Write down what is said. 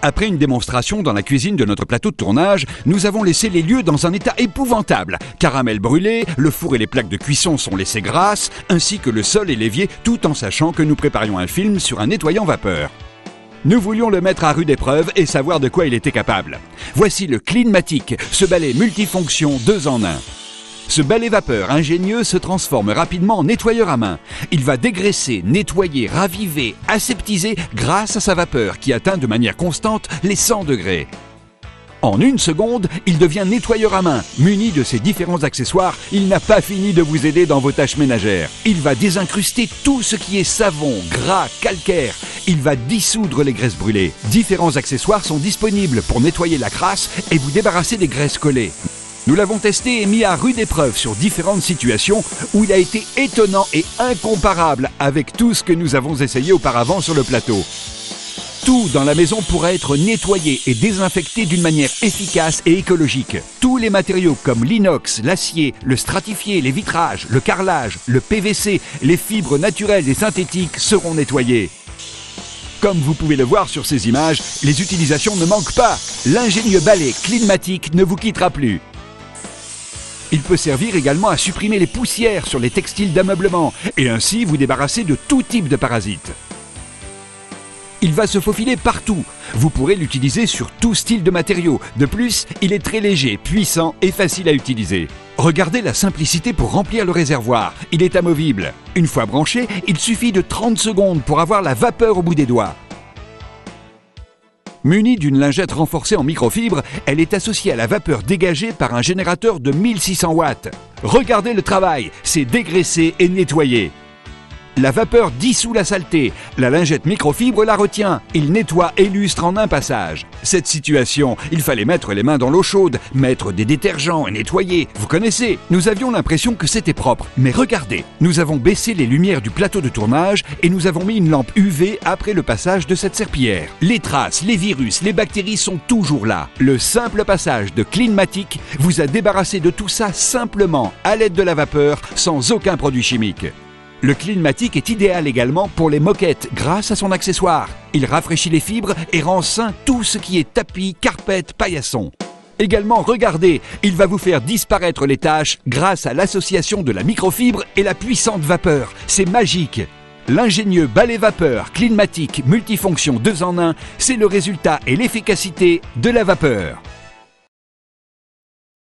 Après une démonstration dans la cuisine de notre plateau de tournage, nous avons laissé les lieux dans un état épouvantable. Caramel brûlé, le four et les plaques de cuisson sont laissés grasses, ainsi que le sol et l'évier, tout en sachant que nous préparions un film sur un nettoyant vapeur. Nous voulions le mettre à rude épreuve et savoir de quoi il était capable. Voici le Cleanmatic, ce balai multifonction 2 en 1. Ce balai vapeur ingénieux se transforme rapidement en nettoyeur à main. Il va dégraisser, nettoyer, raviver, aseptiser grâce à sa vapeur qui atteint de manière constante les 100 degrés. En 1 seconde, il devient nettoyeur à main. Muni de ses différents accessoires, il n'a pas fini de vous aider dans vos tâches ménagères. Il va désincruster tout ce qui est savon, gras, calcaire. Il va dissoudre les graisses brûlées. Différents accessoires sont disponibles pour nettoyer la crasse et vous débarrasser des graisses collées. Nous l'avons testé et mis à rude épreuve sur différentes situations où il a été étonnant et incomparable avec tout ce que nous avons essayé auparavant sur le plateau. Tout dans la maison pourra être nettoyé et désinfecté d'une manière efficace et écologique. Tous les matériaux comme l'inox, l'acier, le stratifié, les vitrages, le carrelage, le PVC, les fibres naturelles et synthétiques seront nettoyés. Comme vous pouvez le voir sur ces images, les utilisations ne manquent pas. L'ingénieux balai Cleanmatic ne vous quittera plus. Il peut servir également à supprimer les poussières sur les textiles d'ameublement et ainsi vous débarrasser de tout type de parasites. Il va se faufiler partout. Vous pourrez l'utiliser sur tout style de matériaux. De plus, il est très léger, puissant et facile à utiliser. Regardez la simplicité pour remplir le réservoir. Il est amovible. Une fois branché, il suffit de 30 secondes pour avoir la vapeur au bout des doigts. Munie d'une lingette renforcée en microfibre, elle est associée à la vapeur dégagée par un générateur de 1600 watts. Regardez le travail, c'est dégraissé et nettoyé. La vapeur dissout la saleté, la lingette microfibre la retient, il nettoie et lustre en un passage. Cette situation, il fallait mettre les mains dans l'eau chaude, mettre des détergents et nettoyer. Vous connaissez, nous avions l'impression que c'était propre. Mais regardez, nous avons baissé les lumières du plateau de tournage et nous avons mis une lampe UV après le passage de cette serpillière. Les traces, les virus, les bactéries sont toujours là. Le simple passage de Cleanmatic vous a débarrassé de tout ça simplement à l'aide de la vapeur, sans aucun produit chimique. Le Cleanmatic est idéal également pour les moquettes grâce à son accessoire. Il rafraîchit les fibres et rend sain tout ce qui est tapis, carpette, paillasson. Également, regardez, il va vous faire disparaître les taches grâce à l'association de la microfibre et la puissante vapeur. C'est magique! L'ingénieux balai vapeur Cleanmatic multifonction 2 en 1, c'est le résultat et l'efficacité de la vapeur.